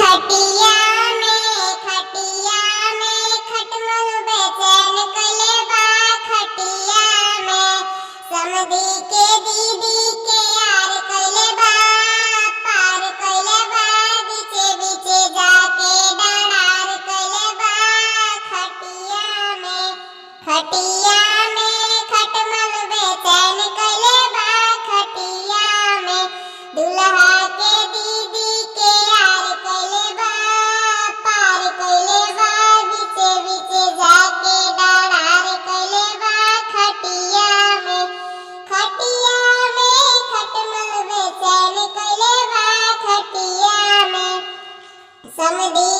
खटिया में खटमल बेचैन कइले बा खटिया में समधी के दीदी के यार कइले बा पार कइले बा बीचे बीचे जाके डरार कइले बा खटिया में खटमल बेचैन कइले बा खटिया में दुल्हा के दीदी के यार कइले बा पार कइले बा बीचे बीचे जाके डरार कइले बा खटिया में खटमल बेचैन कइले बा खटिया में समधी